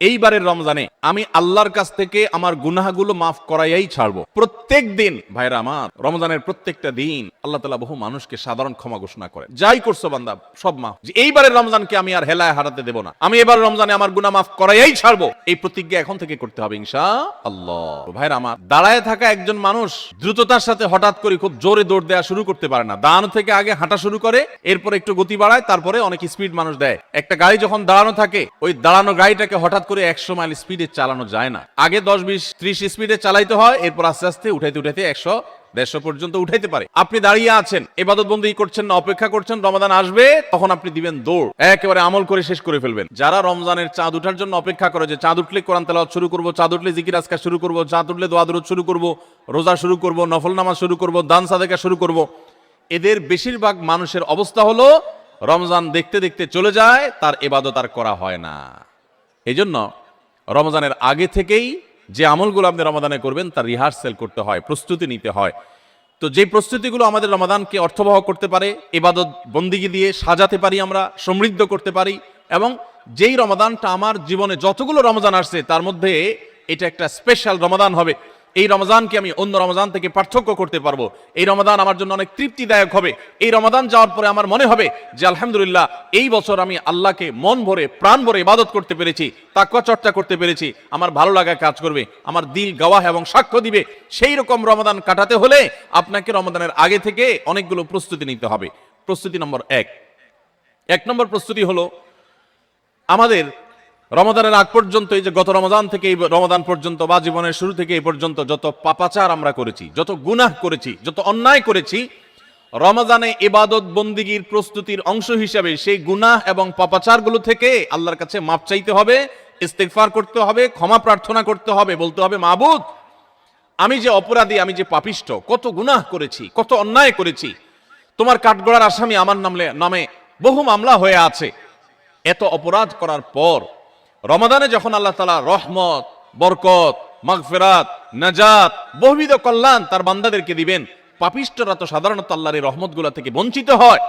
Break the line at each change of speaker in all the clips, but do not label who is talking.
এইবারের রমজানে আমি আল্লাহর কাছ থেকে আমার গুনাহগুলো মাফ করাইয়াই ছাড়বো। প্রত্যেক দিন ভাইরা আমার, রমজানের প্রত্যেকটা দিন আল্লাহ তাআলা বহু মানুষকে সাধারণ ক্ষমা ঘোষণা করেন, যাই করছো বান্দা সব মাফ। যে এইবারের রমজানকে আমি আর হেলায় হারাতে দেব না, আমি এবার রমজানে আমার গুনাহ মাফ করাইয়াই ছাড়বো, এই প্রতিজ্ঞা এখন থেকে করতে হবে ইনশাআল্লাহ। ভাইরা আমার, দাঁড়ায় থাকা একজন মানুষ দ্রুততার সাথে হঠাৎ করে খুব জোরে দৌড় দেওয়া শুরু করতে পারে না। দাঁড়ানো থেকে আগে হাঁটা শুরু করে, এরপরে একটু গতি বাড়ায়, তারপরে অনেক স্পিড মানুষ দেয়। একটা গাড়ি যখন দাঁড়ানো থাকে, ওই দাঁড়ানো গাড়িটাকে হঠাৎ করে 100 মাইল স্পিডে চালানো যায় না। আগে 10, 20, 30 স্পিডে চালাইতে হয়, এরপর আস্তে আস্তে উঠাইতে 100, 150 পর্যন্ত উঠাইতে পারে। আপনি দাঁড়িয়ে আছেন, ইবাদত বন্দেগী করছেন না, অপেক্ষা করছেন রমাদান আসবে, তখন আপনি দিবেন দৌড়, একেবারে আমল করে শেষ করে ফেলবেন। যারা রমজানের চাঁদ উঠার জন্য অপেক্ষা করে, যে চাঁদ উঠলে কোরআন তেলাওয়াত শুরু করব, চাঁদ উঠলে জিকির আজকার শুরু করব, চাঁদ উঠলে দোয়া দরুদ শুরু করব, রোজা শুরু করব, নফল নামাজ শুরু করব, দান সাদেকা শুরু করব, এদের বেশিরভাগ মানুষের অবস্থা হলো রমজান দেখতে দেখতে চলে যায়, তার ইবাদত আর করা হয় না। এইজন্য রমজানের আগে থেকেই যে আমলগুলো আপনি রমাদানে করবেন তার রিহার্সেল করতে হয়, প্রস্তুতি নিতে হয়। তো যে প্রস্তুতিগুলো আমাদের রমাদানকে অর্থবহ করতে পারে, ইবাদত বন্দিগি দিয়ে সাজাতে পারি, আমরা সমৃদ্ধ করতে পারি, এবং যেই রমাদানটা আমার জীবনে যতগুলো রমজান আসছে তার মধ্যে এটা একটা স্পেশাল রমাদান হবে, এই রমজানকে আমি অন্য রমজান থেকে পার্থক্য করতে পারবো, এই রমাদান আমার জন্য অনেক তৃপ্তিদায়ক হবে, এই রমাদান যাওয়ার পরে আমার মনে হবে যে আলহামদুলিল্লাহ এই বছর আমি আল্লাহকে মন ভরে প্রাণ ভরে ইবাদত করতে পেরেছি, তাকওয়া চর্চা করতে পেরেছি, আমার ভালো লাগা কাজ করবে, আমার দিল গাওয়াহ এবং সাক্ষ্য দিবে। সেই রকম রমাদান কাটাতে হলে আপনাকে রমাদানের আগে থেকে অনেকগুলো প্রস্তুতি নিতে হবে। প্রস্তুতি নম্বর 1 নম্বর প্রস্তুতি হলো, আমাদের রমাদানের আগ পর্যন্ত, এই যে গত রমাদান থেকে এই রমাদান পর্যন্ত বা জীবনের শুরু থেকে এই পর্যন্ত যত পাপাচার আমরা করেছি, যত গুনাহ করেছি, যত অন্যায় করেছি, রমাদানে ইবাদত বন্দিগির প্রস্তুতির অংশ হিসাবে সেই গুনাহ এবং পাপাচারগুলো থেকে আল্লাহর কাছে মাপ চাইতে হবে, ইস্তেগফার করতে হবে, ক্ষমা প্রার্থনা করতে হবে, বলতে হবে মাবুদ আমি যে অপরাধী, আমি যে পাপিষ্ঠ, কত গুনাহ করেছি, কত অন্যায় করেছি, তোমার কাঠগড়ার আসামি আমার নামে বহু মামলা হয়ে আছে। এত অপরাধ করার পর রমাদানে যখন আল্লাহ তাআলা রহমত, বরকত, মাগফিরাত, নাজাত, বহুবিধ কল্যাণ তার বান্দাদেরকে দিবেন, পাপিষ্ঠরা তো সাধারণত আল্লাহর এই রহমতগুলো থেকে বঞ্চিত হয়।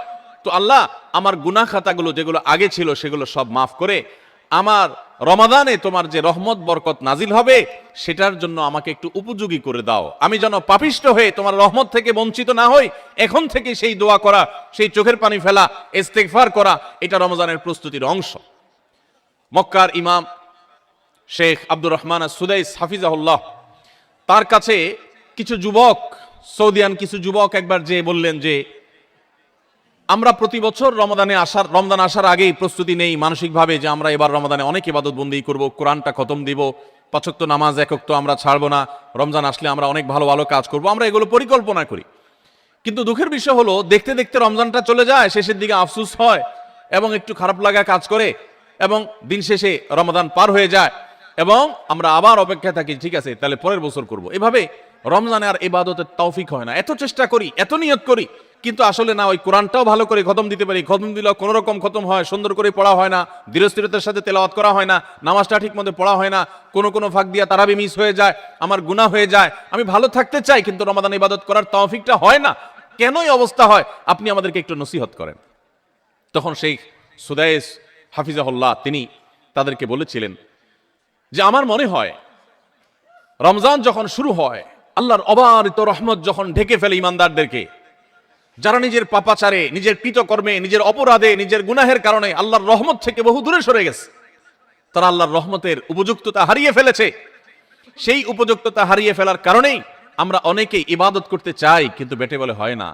তো আল্লাহ আমার গুনাহ খাতাগুলো যেগুলো আগে ছিল সেগুলো সব মাফ করে আমার রমাদানে তোমার যে রহমত বরকত নাজিল হবে সেটার জন্য আমাকে একটু উপযোগী করে দাও, আমি যেন পাপিষ্ঠ হয়ে তোমার রহমত থেকে বঞ্চিত না হই। এখন থেকে সেই দোয়া করা, সেই চোখের পানি ফেলা, ইস্তেগফার করা, এটা রমজানের প্রস্তুতির অংশ। মক্কার ইমাম শেখ আব্দুর রহমান আস-সুদাইস হাফিজাহুল্লাহ, তার কাছে কিছু যুবক, সৌদিয়ান কিছু যুবক একবার যে বললেন যে আমরা প্রতি বছর রমজান আসার আগেই প্রস্তুতি নেই মানসিকভাবে, যে আমরা এবার রমাদানে অনেক ইবাদত বন্দেগী করব, কোরআনটা খতম দিব, 5 ওয়াক্ত নামাজ 1 ওয়াক্ত আমরা ছাড়বো না, রমজান আসলে আমরা অনেক ভালো ভালো কাজ করব, আমরা এগুলো পরিকল্পনা করি। কিন্তু দুঃখের বিষয় হলো দেখতে দেখতে রমজানটা চলে যায়, শেষের দিকে আফসোস হয় এবং একটু খারাপ লাগা কাজ করে, এবং দিন শেষে রমাদান পার হয়ে যায় এবং আমরা আবার অপেক্ষায় থাকি, ঠিক আছে তাহলে পরের বছর করব। এভাবে রমজানে আর ইবাদতের তৌফিক হয় না। এত চেষ্টা করি, এত নিয়ত করি, কিন্তু আসলে না ওই কোরআনটাও ভালো করে খতম দিতে পারি, খতম দিলেও কোনো রকম খতম হয়, সুন্দর করে পড়া হয় না, ধীরস্থিরতার সাথে তেলাওয়াত করা হয় না, নামাজটা ঠিক মতো পড়া হয় না, কোনো ফাঁক দিয়া তারাবি মিস হয়ে যায়, আমার গুনাহ হয়ে যায়। আমি ভালো থাকতে চাই কিন্তু রমাদান ইবাদত করার তৌফিকটা হয় না। কেনই অবস্থা হয় আপনি আমাদেরকে একটু নসিহত করেন। তখন শেখ সুদাইস হাফিজাহুল্লাহ তিনি তাদেরকে বলেছিলেন যে আমার মনে হয় রমজান যখন শুরু হয়, আল্লাহর অবারিত রহমত যখন ঢেকে ফেলে ইমানদারদেরকে, যারা নিজের পাপাচারে, নিজের কৃতকর্মে, নিজের অপরাধে, নিজের গুনাহের কারণে আল্লাহর রহমত থেকে বহু দূরে সরে গেছে, তারা আল্লাহর রহমতের উপযুক্ততা হারিয়ে ফেলেছে। সেই উপযুক্ততা হারিয়ে ফেলার কারণেই আমরা অনেকেই ইবাদত করতে চাই কিন্তু বেটে বলে হয় না।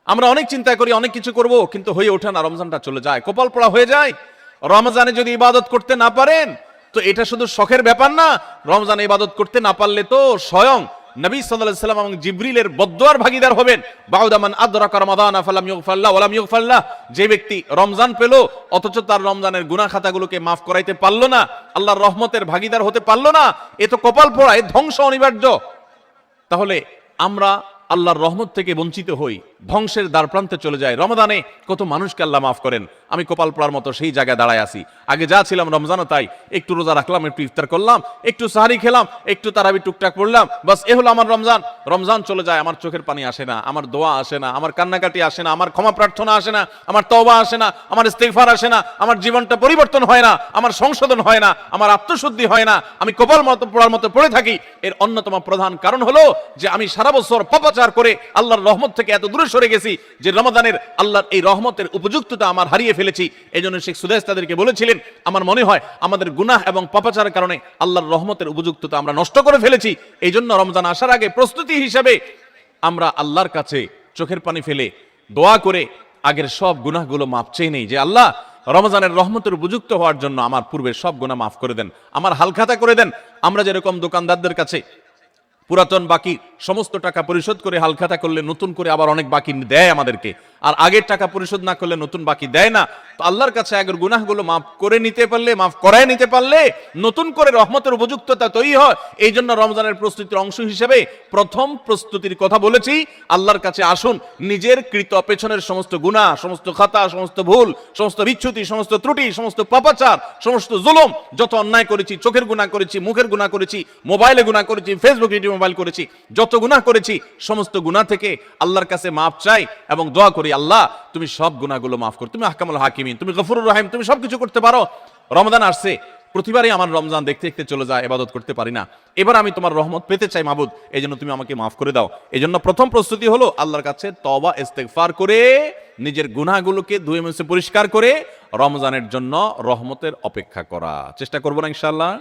আমরা অনেক চিন্তা করি, অনেক কিছু করব, কিন্তু হয়ে ওঠে না, রমজানটা চলে যায়, কপাল পোড়া হয়ে যায়। রমজানে যদি ইবাদত করতে না পারেন তো এটা শুধু শখের ব্যাপার না, রমজানে ইবাদত করতে না পারলে তো স্বয়ং নবী সাল্লাল্লাহু আলাইহি ওয়াসাল্লাম এবং জিবরিলের বদদুয়ার ভাগীদার হবেন। বাউদা মান আদরাকা রমাদান ফালাম ইগফার লাহু ওয়া লাম ইগফার লাহু, যে ব্যক্তি রমজান পেল অথচ তার রমজানের গুনাহ খাতাগুলোকে মাফ করাইতে পারলো না, আল্লাহর রহমতের ভাগীদার হতে পারলো না, এ তো কপাল পোড়া, এ ধ্বংস অনিবার্য। তাহলে আমরা আল্লাহর রহমত থেকে বঞ্চিত হই, ধ্বংসের দ্বার প্রান্তে চলে যায়। রমাদানে কত মানুষকে আল্লাহ মাফ করেন। আমি কপাল পড়ার মতো সেই জায়গায় দাঁড়ায় আছি। আগে যা ছিলাম রমজানও তাই, একটু রোজা রাখলাম, একটু ইফতার করলাম, একটু সাহারি খেলাম, একটু তারাবি টুকটাক পড়লাম, বাস এ হলো আমার রমজান। রমজান চলে যায়, আমার চোখের পানি আসে না, আমার দোয়া আসে না, আমার কান্নাকাটি আসে না, আমার ক্ষমা প্রার্থনা আসে না, আমার তওবা আসে না, আমার ইস্তিগফার আসে না, আমার জীবনটা পরিবর্তন হয় না, আমার সংশোধন হয় না, আমার আত্মশুদ্ধি হয় না, আমি কপাল মতো পড়ার মতো পড়ে থাকি। এর অন্যতম প্রধান কারণ হলো যে আমি সারা বছর পাপাচার করে আল্লাহর রহমত থেকে এত দূরে সরে গেছি যে রমাদানের আল্লাহর এই রহমতের উপযুক্ততা আমার হারিয়ে ফেলেছি। এই জন্য শেখ সুদেশ তাদেরকে বলেছিলেন, আমার মনে হয় আমাদের গুনাহ এবং পাপাচারের কারণে আল্লাহর রহমতের উপযুক্ততা আমরা নষ্ট করে ফেলেছি। এই জন্য রমজান আসার আগে প্রস্তুতি হিসাবে আমরা আল্লাহর কাছে চোখের পানি ফেলে দোয়া করে আগের সব গুনাহগুলো মাপ চেয়ে নেই যে আল্লাহ রমজানের রহমতের উপযুক্ত হওয়ার জন্য আমার পূর্বের সব গুনাহ মাফ করে দেন, আমার হালখাতা করে দেন। আমরা যেরকম দোকানদারদের কাছে পুরাতন বাকি সমস্ত টাকা পরিশোধ করে হালখাতা করলে নতুন করে আবার অনেক বাকি দেয় আমাদেরকে, আর আগের টাকা পরিশোধ না করলে নতুন বাকি দেয় না। তো আল্লাহর কাছে আগের গুনাহগুলো মাফ করে নিতে পারলে, মাফ করায় নিতে পারলে নতুন করে রহমতের উপযুক্ততা তৈরি হয়। এই জন্য রমজানের প্রস্তুতির অংশ হিসেবে প্রথম প্রস্তুতির কথা বলেছি, আল্লাহর কাছে আসুন নিজের কৃত পেছনের সমস্ত গুনাহ, সমস্ত খাতা, সমস্ত ভুল, সমস্ত বিচ্যুতি, সমস্ত ত্রুটি, সমস্ত পাপাচার, সমস্ত জুলুম, যত অন্যায় করেছি, চোখের গুনাহ করেছি, মুখের গুনাহ করেছি, মোবাইলে গুনাহ করেছি, ফেসবুক ইউটিউব মোবাইল করেছি, যত গুনাহ করেছি সমস্ত গুনাহ থেকে আল্লাহর কাছে মাফ চাই এবং দোয়া করি আল্লাহ তুমি সব গুনাহগুলো মাফ করো, তুমি আহকামুল হাকিমিন, তুমি গফুরুর রহিম, তুমি সবকিছু করতে পারো। রমজান আসছে, প্রতিবারই আমার রমজান দেখতে দেখতে চলে যায়, ইবাদত করতে পারি না, এবার আমি তোমার রহমত পেতে চাই মাবুদ, এই জন্য তুমি আমাকে মাফ করে দাও। এই জন্য প্রথম প্রস্তুতি হলো আল্লাহর কাছে তওবা ইস্তেগফার করে নিজের গুনাহগুলোকে ধুয়ে মুছে পরিষ্কার করে রমজানের জন্য রহমতের অপেক্ষা করা। চেষ্টা করবো না ইনশাআল্লাহ?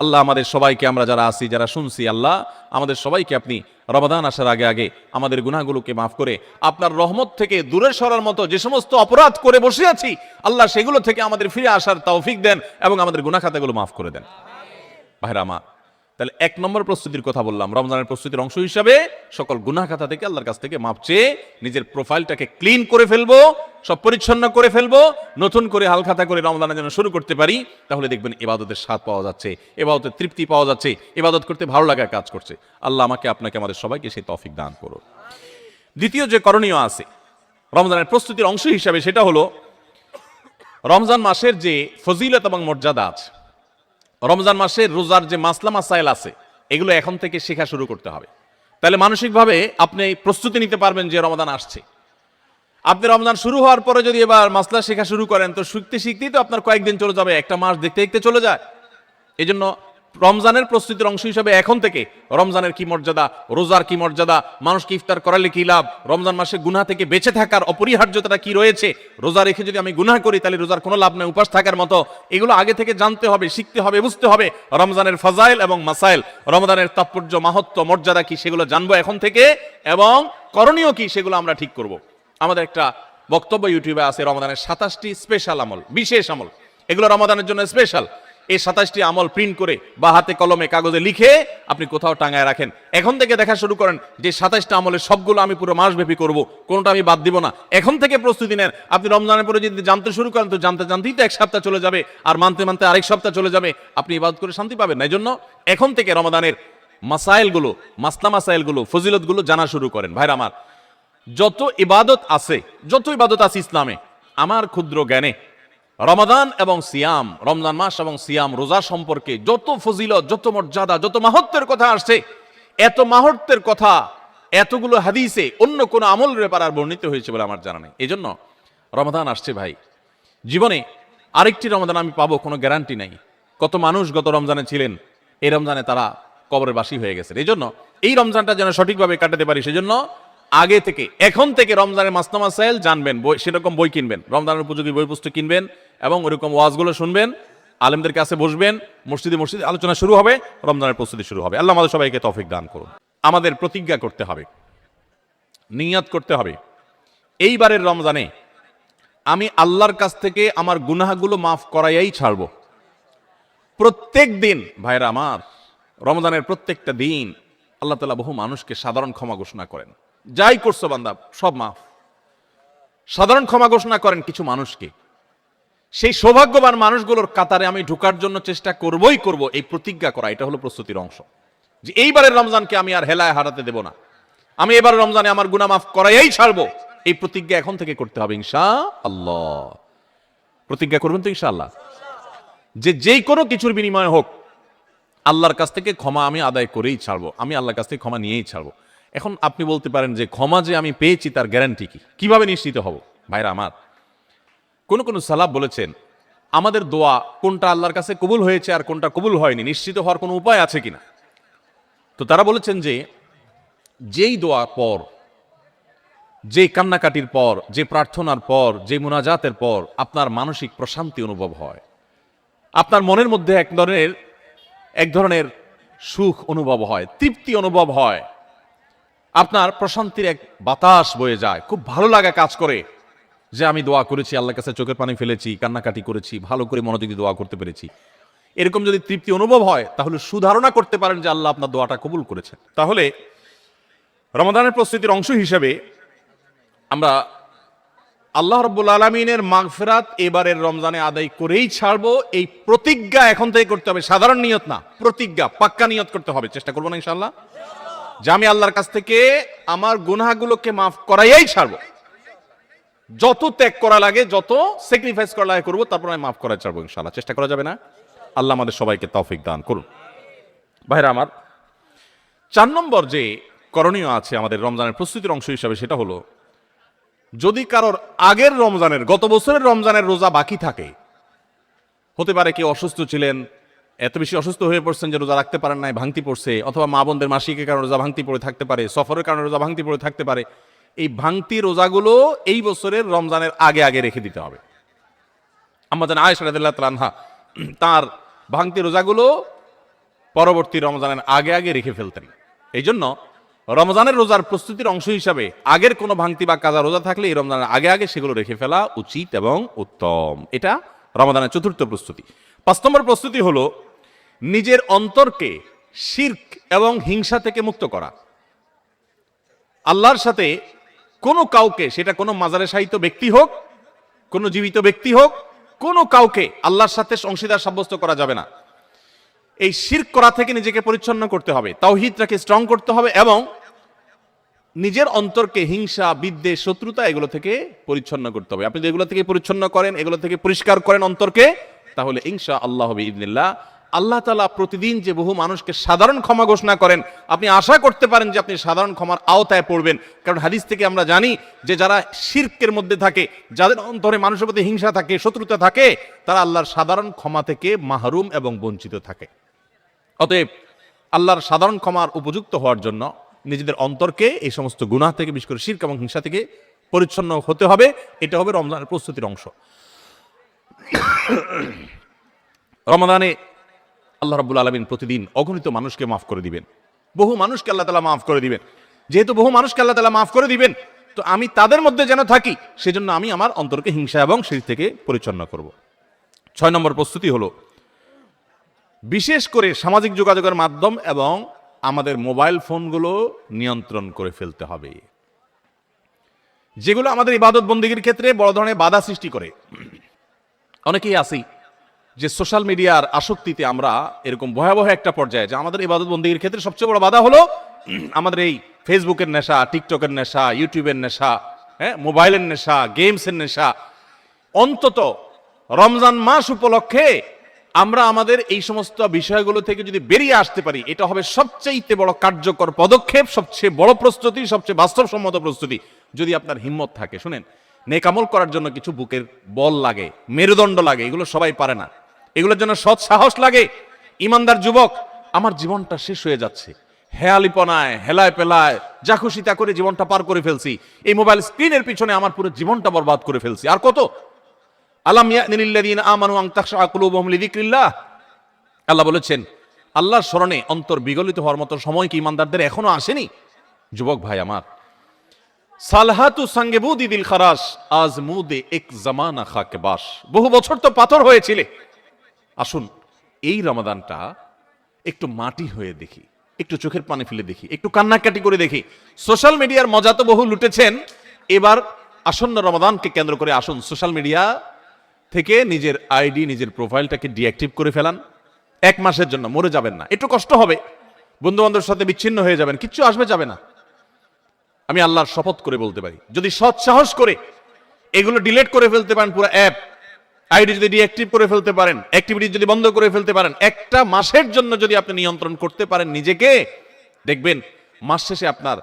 আল্লাহ আমাদের সবাইকে, আমরা যারা আছি, যারা শুনছি, আল্লাহ আমাদের সবাইকে আপনি রমাদান আসার আগে আগে আমাদের গুনাহগুলোকে মাফ করে আপনার রহমত থেকে দূরে সরার মতো যে সমস্ত অপরাধ করে বসে আছি আল্লাহ সেগুলো থেকে আমাদের ফিরে আসার তৌফিক দেন এবং আমাদের গুনাহ খাতাগুলো মাফ করে দেন। ভাইরা আমার, তাহলে এক নম্বর প্রস্তুতির কথা বললাম, রমজানের প্রস্তুতির অংশ হিসাবে সকল গুনাহ খাতা থেকে আল্লাহর কাছ থেকে মাপ চেয়ে নিজের প্রোফাইলটাকে ক্লিন করে ফেলবো, সব পরিচ্ছন্ন করে ফেলবো, নতুন করে হালখাতা করে রমজানের জন্য শুরু করতে পারি। তাহলে দেখবেন ইবাদতের স্বাদ পাওয়া যাচ্ছে, ইবাদতের তৃপ্তি পাওয়া যাচ্ছে, ইবাদত করতে ভালো লাগার কাজ করছে। আল্লাহ আমাকে, আপনাকে, আমাদের সবাইকে সেই তৌফিক দান করুন। দ্বিতীয় যে করণীয় আছে রমজানের প্রস্তুতির অংশ হিসাবে, সেটা হলো রমজান মাসের যে ফজিলত এবং মর্যাদা আছে, রমজান মাসের রোজার যে মাসলা মাসাইল আছে, এগুলো এখন থেকে শেখা শুরু করতে হবে। তাহলে মানসিকভাবে আপনি প্রস্তুতি নিতে পারবেন যে রমজান আসছে। আপনি রমজান শুরু হওয়ার পরে যদি এবার মাসলা শেখা শুরু করেন তো শিখতে শিখতেই তো আপনার কয়েকদিন চলে যাবে, একটা মাস দেখতে দেখতে চলে যায়। এই জন্য রমজানের প্রস্তুতির অংশ হিসাবে এখন থেকে রমজানের কি মর্যাদা, রোজার কি মর্যাদা, মানুষকে ইফতার করালে কি লাভ, রমজান মাসে গুনাহ থেকে বেঁচে থাকার অপরিহার্যতাটা কি রয়েছে, রোজা রেখে যদি আমি গুনাহ করি তাহলে রোজার কোনো লাভ নেই, উপাস থাকার মতো, এগুলো আগে থেকে জানতে হবে, শিখতে হবে, বুঝতে হবে। রমজানের ফাজাইল এবং মাসাইল, রমজানের তাৎপর্য, মাহাত্ম্য, মর্যাদা কি সেগুলো জানবো এখন থেকে, এবং করণীয় কি সেগুলো আমরা ঠিক করব। আমাদের একটা বক্তব্য ইউটিউবে আছে, রমজানের 27টি স্পেশাল আমল, বিশেষ আমল, এগুলো রমজানের জন্য স্পেশাল। এই 27টি আমল প্রিন্ট করে বা হাতে কলমে কাগজে লিখে আপনি কোথাও টাঙায় রাখেন। এখন থেকে দেখা শুরু করেন যে 27টা আমলের সবগুলো আমি পুরো মাসব্যাপী করব, কোনটা আমি বাদ দিব না। এখন থেকে প্রস্তুতি নেন। আপনি রমজানের পরে যদি জানতে শুরু করেন তো জানতে জানতেই তো এক সপ্তাহ চলে যাবে, আর মানতে মানতে আরেক সপ্তাহ চলে যাবে, আপনি ইবাদত করে শান্তি পাবেন না। এই জন্য এখন থেকে রমাদানের মাসাইলগুলো, মাসলা মাসাইলগুলো, ফজিলতগুলো জানা শুরু করেন। ভাইরা আমার, যত ইবাদত আছে ইসলামে, আমার ক্ষুদ্র জ্ঞানে রমাদান এবং সিয়াম, রমজান মাস এবং সিয়াম, রোজা সম্পর্কে যত ফজিলত, যত মর্যাদা, যত মাহাত্ম্যের কথা আসছে, এত মাহাত্ম্যের কথা এতগুলো হাদিসে অন্য কোন আমলের ব্যাপারে আর বর্ণিত হয়েছে বলে আমার জানা নেই। এই জন্য রমাদান আসছে ভাই, জীবনে আরেকটি রমাদান আমি পাবো কোনো গ্যারান্টি নাই। কত মানুষ গত রমজানে ছিলেন, এই রমজানে তারা কবরের বাসী হয়ে গেছে। এই জন্য এই রমজানটা যেন সঠিকভাবে কাটাতে পারি, সেজন্য আগে থেকে, এখন থেকে রমজানের মাসলা মাসাইল জানবেন, সেরকম বই কিনবেন, রমজানের উপযোগী বই পুস্তক কিনবেন এবং ওরকম ওয়াজগুলো শুনবেন, আলেমদের কাছে বসবেন, মসজিদে আলোচনা শুরু হবে, রমজানের প্রস্তুতি শুরু হবে। আল্লাহ আমাদের সবাইকে তৌফিক দান করুন। আমাদের প্রতিজ্ঞা করতে হবে, নিয়ত করতে হবে, এইবারের রমজানে আমি আল্লাহর কাছ থেকে আমার গুনাহগুলো মাফ করাইয়াই ছাড়ব। প্রত্যেক দিন, ভাইরা আমার, রমজানের প্রত্যেকটা দিন আল্লাহ তাআলা বহু মানুষকে সাধারণ ক্ষমা ঘোষণা করেন। যাই করছো বান্দা সব মাফ, সাধারণ ক্ষমা ঘোষণা করেন কিছু মানুষকে। সেই সৌভাগ্যবান মানুষগুলোর কাতারে আমি ঢোকার জন্য চেষ্টা করবই করব, এই প্রতিজ্ঞা করা, এটা হলো প্রস্তুতির অংশ, যে এইবারের রমজানকে আমি আর হেলায় হারাতে দেব না। আমি এবার রমজানে আমার গুনাহ মাফ করাই ছাড়বো, এই প্রতিজ্ঞা এখন থেকে করতে হবে ইনশাআল্লাহ। প্রতিজ্ঞা করবেন তো ইনশাআল্লাহ, যে যেই কোনো কিছুর বিনিময়ে হোক আল্লাহর কাছ থেকে ক্ষমা আমি আদায় করেই ছাড়বো, আমি আল্লাহর কাছ থেকে ক্ষমা নিয়েই ছাড়বো। এখন আপনি বলতে পারেন যে ক্ষমা যে আমি পেয়েছি তার গ্যারান্টি কি, কিভাবে নিশ্চিত হব? ভাইরা আমার, কোন কোন সালাফ বলেছেন আমাদের দোয়া কোনটা আল্লাহর কাছে কবুল হয়েছে আর কোনটা কবুল হয়নি নিশ্চিত হওয়ার কোনো উপায় আছে কিনা। তো তারা বলেছেন যে যেই দোয়ার পর, যে কান্নাকাটির পর, যে প্রার্থনার পর, যে মুনাজাতের পর আপনার মানসিক প্রশান্তি অনুভব হয়, আপনার মনের মধ্যে এক ধরনের সুখ অনুভব হয়, তৃপ্তি অনুভব হয়, আপনার প্রশান্তির এক বাতাস বয়ে যায়, খুব ভালো লাগা কাজ করে যে আমি দোয়া করেছি, আল্লাহর কাছে চোখের পানি ফেলেছি, কান্নাকাটি করেছি, ভালো করে মনোযোগ দিয়ে দোয়া করতে পেরেছি, এরকম যদি তৃপ্তি অনুভব হয় তাহলে সুধারণা করতে পারেন যে আল্লাহ আপনার দোয়াটা কবুল করেছেন। তাহলে রমাদানের প্রস্তুতির অংশ হিসেবে আমরা আল্লাহ রাব্বুল আলামিনের মাগফিরাত এবারের রমজানে আদায় করেই ছাড়বো, এই প্রতিজ্ঞা এখন থেকে করতে হবে। সাধারণ নিয়ত না, প্রতিজ্ঞা, পাক্কা নিয়ত করতে হবে। চেষ্টা করবো না ইনশাআল্লাহ যে আমি আল্লাহর কাছ থেকে আমার গুনাহগুলোকে মাফ করাইয়াই ছাড়বো, যত ত্যাগ করা লাগে, যত স্যাক্রিফাইস করা লাগে করবো, তারপর আমি মাফ করাই ছাড়বো ইনশাআল্লাহ। চেষ্টা করা যাবে না? আল্লাহ আমাদের সবাইকে তৌফিক দান করুন। ভাইরা আমার, 4 নম্বর যে করণীয় আছে আমাদের রমজানের প্রস্তুতির অংশ হিসাবে, সেটা হলো যদি কারোর আগের রমজানের, গত বছরের রমজানের রোজা বাকি থাকে, হতে পারে কেউ অসুস্থ ছিলেন, এত বেশি অসুস্থ হয়ে পড়ছেন যে রোজা রাখতে পারেন নাই, ভাঙতি পড়ছে, অথবা মা বোনদের মাসিকের কারণে রোজা ভাঙতি পড়ে থাকতে পারে, সফরের কারণে রোজা ভাঙতি পড়ে থাকতে পারে, এই ভাঙতি রোজাগুলো এই বছরের রমজানের আগে আগে রেখে দিতে হবে। আমরা জানি আয়েশা রাদিয়াল্লাহু তাআলা আনহা তার ভাঙতি রোজাগুলো পরবর্তী রমজানের আগে আগে রেখে ফেলতেন। এই জন্য রমজানের রোজার প্রস্তুতির অংশ হিসাবে আগের কোনো ভাঙতি বা কাজা রোজা থাকলে এই রমজানের আগে আগে সেগুলো রেখে ফেলা উচিত এবং উত্তম। এটা রমজানের চতুর্থ প্রস্তুতি। 5 নম্বর প্রস্তুতি হলো নিজের অন্তরকে শিরক এবং হিংসা থেকে মুক্ত করা। আল্লাহর সাথে কোনো কাউকে, সেটা কোনো মাজারে শায়িত ব্যক্তি হোক, কোনো জীবিত ব্যক্তি হোক, কোনো কাউকে আল্লাহর সাথে অংশীদার সাব্যস্ত করা যাবে না। এই শিরক করা থেকে নিজেকে পরিচ্ছন্ন করতে হবে, তাওহীদটাকে স্ট্রং করতে হবে এবং নিজের অন্তরকে হিংসা, বিদ্বেষ, শত্রুতা এগুলো থেকে পরিচ্ছন্ন করতে হবে। আপনি যদি এগুলো থেকে পরিচ্ছন্ন করেন, এগুলো থেকে পরিষ্কার করেন অন্তরকে, তাহলে ইনশাআল্লাহ বিইذনিল্লাহ আল্লাহ তাআলা প্রতিদিন যে বহু মানুষকে সাধারণ ক্ষমা ঘোষণা করেন, আপনি আশা করতে পারেন যে আপনি সাধারণ ক্ষমার আওতায় পড়বেন। কারণ হাদিস থেকে আমরা জানি যে যারা শিরকের মধ্যে থাকে, যাদের অন্তরে মানুষের প্রতি হিংসা থাকে, শত্রুতা থাকে, তারা আল্লাহর সাধারণ ক্ষমা থেকে মাহরুম এবং বঞ্চিত থাকে। অতএব আল্লাহর সাধারণ ক্ষমার উপযুক্ত হওয়ার জন্য নিজেদের অন্তরকে এই সমস্ত গুনাহ থেকে, বিশেষ করে শিরক এবং হিংসা থেকে পরিচ্ছন্ন হতে হবে। এটা হবে রমজানের প্রস্তুতির অংশ। রমজানে আল্লাহ রাব্বুল আলামিন প্রতিদিন অগণিত মানুষকে মাফ করে দিবেন, বহু মানুষকে আল্লাহ তাআলা মাফ করে দিবেন। যেহেতু বহু মানুষকে আল্লাহ তাআলা মাফ করে দিবেন, তো আমি তাদের মধ্যে যেন থাকি, সেজন্য আমি আমার অন্তরকে হিংসা এবং শিরক থেকে পরিচ্ছন্ন করব। 6 নম্বর প্রস্তুতি হলো বিশেষ করে সামাজিক যোগাযোগের মাধ্যম এবং আমাদের মোবাইল ফোনগুলো নিয়ন্ত্রণ করে ফেলতে হবে, যেগুলো আমাদের ইবাদত বন্দেগীর ক্ষেত্রে বড় ধরনের বাধা সৃষ্টি করে। অনেকেই আছি যে সোশ্যাল মিডিয়ার আসক্তিতে আমরা এরকম ভয়াবহ একটা পর্যায়ে, যে আমাদের ইবাদত বন্দেগীর ক্ষেত্রে সবচেয়ে বড় বাধা হলো আমাদের এই ফেসবুকের নেশা, টিকটকের নেশা, ইউটিউবের নেশা, মোবাইলের নেশা, গেমসের নেশা। অন্তত রমজান মাস উপলক্ষে আমরা আমাদের এই সমস্ত বিষয়গুলো থেকে যদি বেরিয়ে আসতে পারি, এটা হবে সবচেয়ে বড় কার্যকর পদক্ষেপ, সবচেয়ে বড় প্রস্তুতি, সবচেয়ে বাস্তবসম্মত প্রস্তুতি। যদি আপনার হিম্মত থাকে, শুনেন, নেক আমল করার জন্য কিছু বুকের বল লাগে, মেরুদণ্ড লাগে, এগুলো সবাই পারে না। এগুলোর জন্য সৎ সাহস লাগে। ইমানদার যুবক, আমার জীবনটা শেষ হয়ে যাচ্ছে, হেয়ালিপনায়, হেলায় পেলায়, যা খুশি তা করে জীবনটা পার করে ফেলছি, এই মোবাইল স্ক্রিনের পিছনে আমার পুরো জীবনটা বরবাদ করে ফেলছি, আর কত? আলাম ইয়ানিল্লাযীনা আমানু আন তাখশা কুলুবুহুম লিযিকরিল্লাহ। আল্লাহ বলেছেন, আল্লাহর স্মরণে অন্তর বিগলিত হওয়ার মতো সময় কি ইমানদারদের এখনো আসেনি? যুবক ভাই আমার, সালহাতু সঙ্গে বুদি দিল খারাস আজ মুদে এক জামানা খাকে বাস। বহু বছর তো পাথর হয়েছিলে, আসুন এই রমাদানটা একটু মাটি হয়ে দেখি, একটু চোখের পানি ফেলে দেখি, একটু কান্নাকাটি করে দেখি। সোশ্যাল মিডিয়ার মজা তো বহু লুটেছেন, এবার আসন্ন রমাদানকে কেন্দ্র করে আসুন সোশ্যাল মিডিয়া থেকে নিজের আইডি, নিজের প্রোফাইলটাকে ডিঅ্যাক্টিভ করে ফেলান। 1 মাসের জন্য, মরে যাবেন না, একটু কষ্ট হবে, বন্ধু বান্ধবের সাথে বিচ্ছিন্ন হয়ে যাবেন, কিচ্ছু আসবে যাবে না, আমি আল্লাহর শপথ করে বলতে পারি, যদি সৎ সাহস করে এগুলো ডিলিট করে ফেলতে পারেন, পুরো অ্যাপ আইডি যদি ডিঅ্যাক্টিভ করে ফেলতে পারেন, অ্যাক্টিভিটি যদি বন্ধ করে ফেলতে পারেন, একটা মাসের জন্য যদি আপনি নিয়ন্ত্রণ করতে পারেন নিজেকে, দেখবেন মাস শেষে আপনার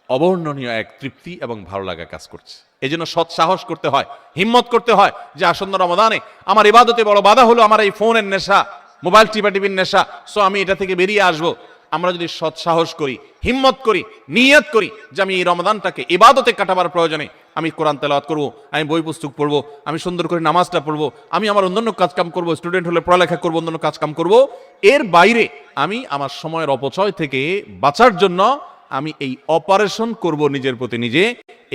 অবর্ণনীয় এক তৃপ্তি এবং ভালো লাগা কাজ করছে। এই জন্য সৎ সাহস করতে হয়, হিম্মত করতে হয় যে আসন্ন রমাদানে আমার ইবাদতে বড় বাধা হলো আমার এই ফোনের নেশা, মোবাইল টিপাটিপির নেশা, সো আমি এটা থেকে বেরিয়ে আসবো। আমরা যদি সৎ সাহস করি, হিম্মত করি, নিয়ত করি যে আমি এই রমাদানটাকে ইবাদতে কাটাবার প্রয়োজনে আমি কোরআন তেলাওয়াত করব, আমি বই পুস্তক পড়বো, আমি সুন্দর করে নামাজটা পড়বো, আমি আমার অন্যান্য কাজকাম করবো, স্টুডেন্ট হলে পড়ালেখা করবো, অন্যান্য কাজকাম করবো, এর বাইরে আমি আমার সময়ের অপচয় থেকে বাঁচার জন্য আমি এই অপারেশন করব, নিজের প্রতি নিজে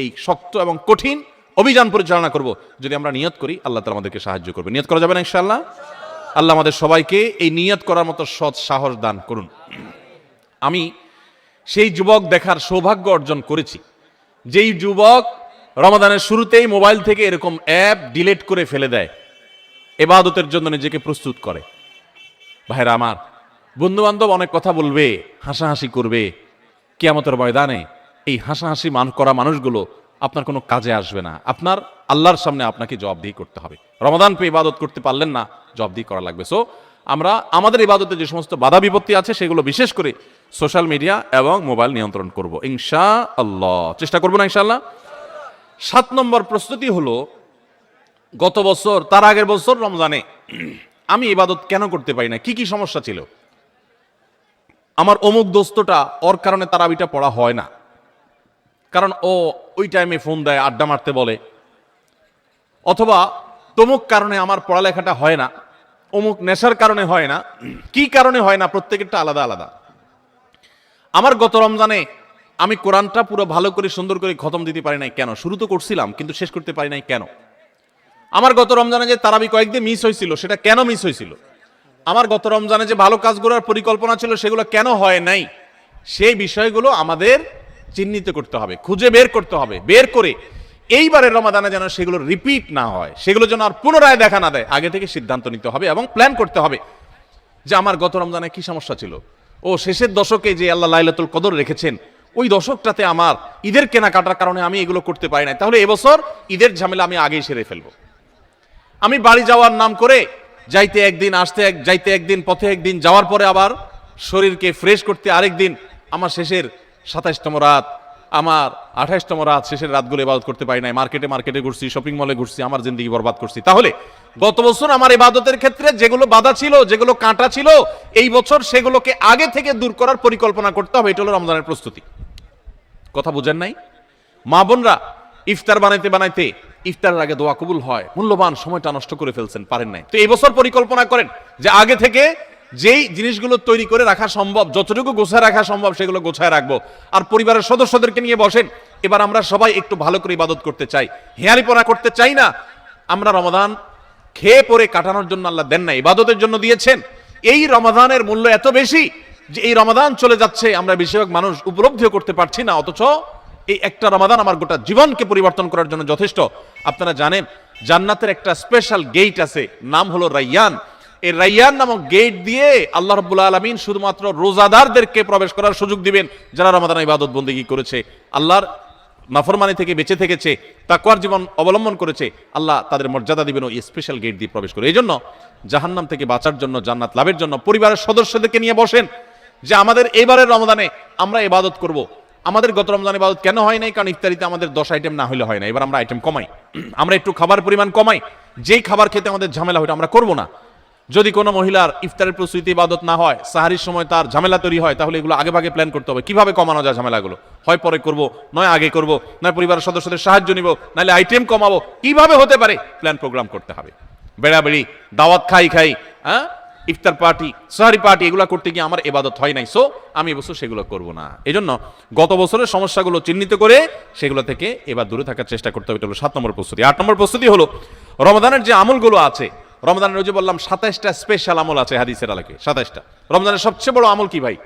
এই শক্ত এবং কঠিন অভিযান পরিচালনা করব। যদি আমরা নিয়ত করি, আল্লাহ তাআলা আমাদেরকে সাহায্য করবে। নিয়ত করা যাবে না ইনশাআল্লাহ? আল্লাহ আমাদের সবাইকে এই নিয়ত করার মতো সৎ সাহস দান করুন। আমি সেই যুবক দেখার সৌভাগ্য অর্জন করেছি যেই যুবক রমাদানের শুরুতেই মোবাইল থেকে এরকম অ্যাপ ডিলিট করে ফেলে দেয়, ইবাদতের জন্য নিজেকে প্রস্তুত করে। ভাইরা আমার, বন্ধু বান্ধব অনেক কথা বলবে, হাসাহাসি করবে, কিয়ামতের ময়দানে এই হাসাহাসি করা মানুষগুলো আপনার কোনো কাজে আসবে না। আপনার আল্লাহর সামনে আপনাকে জবাবদিহি করতে হবে। রমাদান পেয়ে ইবাদত করতে পারলেন না, জবাবদিহি করা লাগবে। সো আমরা আমাদের ইবাদতে যে সমস্ত বাধা বিপত্তি আছে সেগুলো বিশেষ করে সোশ্যাল মিডিয়া এবং মোবাইল নিয়ন্ত্রণ করব ইনশাআল্লাহ, চেষ্টা করবো না ইনশাআল্লাহ। 7 নম্বর প্রস্তুতি হলো, গত বছর তার আগের বছর রমজানে আমি ইবাদত কেন করতে পারি না, কি কি সমস্যা ছিল। আমার অমুক দোস্তটা, ওর কারণে তারাবিটা পড়া হয় না, কারণ ও ওই টাইমে ফোন দেয়, আড্ডা মারতে বলে, অথবা তমুক কারণে আমার পড়ালেখাটা হয় না, অমুক নেশার কারণে হয় না। কি কারণে হয় না, প্রত্যেকেরটা আলাদা আলাদা। আমার গত রমজানে আমি কোরআনটা পুরো ভালো করে সুন্দর করে খতম দিতে পারি নাই কেন? শুরু তো করছিলাম কিন্তু শেষ করতে পারি নাই কেন? আমার গত রমজানে যে তারাবি কয়েকদিন মিস হয়েছিল, সেটা কেন মিস হয়েছিল? আমার গত রমজানে যে ভালো কাজগুলোর পরিকল্পনা ছিল সেগুলো কেন হয় নাই? সেই বিষয়গুলো আমাদের চিহ্নিত করতে হবে, খুঁজে বের করতে হবে। বের করে এইবারের রমাদানে যেন সেগুলো রিপিট না হয়, সেগুলো যেন আর পুনরায় দেখা না দেয়, আগে থেকে সিদ্ধান্ত নিতে হবে এবং প্ল্যান করতে হবে যে আমার গত রমজানে কি সমস্যা ছিল। ও শেষের দশকে যে আল্লাহ লাইলাতুল কদর রেখেছেন, ওই দশকটাতে আমার ঈদের কেনাকাটার কারণে আমি এগুলো করতে পারি নাই, তাহলে এবছর ঈদের ঝামেলা আমি আগেই সেরে ফেলবো। আমি বাড়ি যাওয়ার নাম করে যাইতে একদিন, আসতে যাইতে একদিন, পথে একদিন, যাওয়ার পরে আবার শরীরকে ফ্রেশ করতে আরেক দিন, আমার শেষের 27তম রাত, আমার 28তম রাত, শেষের রাতগুলো ইবাদত করতে পারি নাই। মার্কেটে ঘুরছি, শপিং মলে ঘুরছি, আমার জিন্দেগি বরবাদ করছি। তাহলে গত বছর আমার ইবাদতের ক্ষেত্রে যেগুলো বাধা ছিল, যেগুলো কাঁটা ছিল, এই বছর সেগুলোকে আগে থেকে দূর করার পরিকল্পনা করতে হবে। এটা হলো রমজানের প্রস্তুতি। কথা বুঝেন নাই? মা বোনরা ইফতার বানাইতে বানাইতে ইফতারের আগে দোয়া কবুল হয়, মূল্যবান সময়টা নষ্ট করে ফেলছেন, পারেন নাই। তো এই বছর পরিকল্পনা করেন যে আগে থেকে যেই জিনিসগুলো তৈরি করে রাখা সম্ভব, যতটুকু গোছায় রাখা সম্ভব সেগুলো গোছায় রাখবো। আর পরিবারের সদস্যদেরকে নিয়ে বসেন, এবার আমরা সবাই একটু ভালো করে ইবাদত করতে চাই, হেয়ালিপনা করতে চাই না। আমরা রমাদান খেয়ে পরে কাটানোর জন্য আল্লাহ দেন না, ইবাদতের জন্য দিয়েছেন। এই রমাদানের মূল্য এত বেশি যে এই রমাদান চলে যাচ্ছে, আমরা বেশিরভাগ মানুষ উপলব্ধিও করতে পারছি না, অথচ এই একটা রমাদান আমার গোটা জীবনকে পরিবর্তন করার জন্য যথেষ্ট। আপনারা জানেন জান্নাতের একটা স্পেশাল গেট আছে, নাম হলো রাইয়ান। এই রাইয়ান নামক গেট দিয়ে আল্লাহ রাব্বুল আলামিন শুধুমাত্র রোজাদারদেরকে প্রবেশ করার সুযোগ দিবেন যারা রমাদানে ইবাদত বন্দেগী করেছে, আল্লাহর নাফরমানি থেকে বেঁচে থেকেছে, তাকওয়ার জীবন অবলম্বন করেছে। আল্লাহ তাদের মর্যাদা দিবেন ওই স্পেশাল গেট দিয়ে প্রবেশ করে। এই জন্য জাহান্নাম থেকে বাঁচার জন্য, জান্নাত লাভের জন্য পরিবারের সদস্যদেরকে নিয়ে বসেন যে আমাদের এবারের রমাদানে আমরা ইবাদত করব। আমাদের গত রমজান ইবাদত কেন হয় নাই? কারণ ইফতারিতে আমাদের 10 আইটেম না হলে হয় না। এবার আমরা আইটেম কমাই, আমরা একটু খাবার পরিমাণ কমাই, যেই খাবার খেতে আমাদের ঝামেলা হয় আমরা করব না। যদি কোনো মহিলার ইফতারের প্রস্তুতি ইবাদত না হয়, সাহারির সময় তার ঝামেলা তৈরি হয়, তাহলে এগুলো আগে ভাগে প্ল্যান করতে হবে কিভাবে কমানো যায় ঝামেলাগুলো। হয় পরে করব, নয় আগে করব, নয় পরিবারের সদস্যদের সাহায্য নিব, নাহলে আইটেম কমাবো, কিভাবে হতে পারে প্ল্যান প্রোগ্রাম করতে হবে। বেড়াবেড়ি, দাওয়াত খাই, হ্যাঁ, ইফতার পার্টি, সাহারি পার্টি, এগুলো করতে গিয়ে আমার ইবাদত হয় নাই, সো আমি এবছর সেগুলো করব না। এই জন্য গত বছরের সমস্যাগুলো চিহ্নিত করে সেগুলো থেকে এবার দূরে থাকার চেষ্টা করতে হবে। এটা হলো 7 নম্বর প্রস্তুতি। 8 নম্বর প্রস্তুতি হলো রমজানের যে আমলগুলো আছে, রমজানের ওই যে বললাম 27টা স্পেশাল আমল আছে হাদিসের আলোকে, 27টা। রমজানের সবচেয়ে বড় আমল কি ভাই?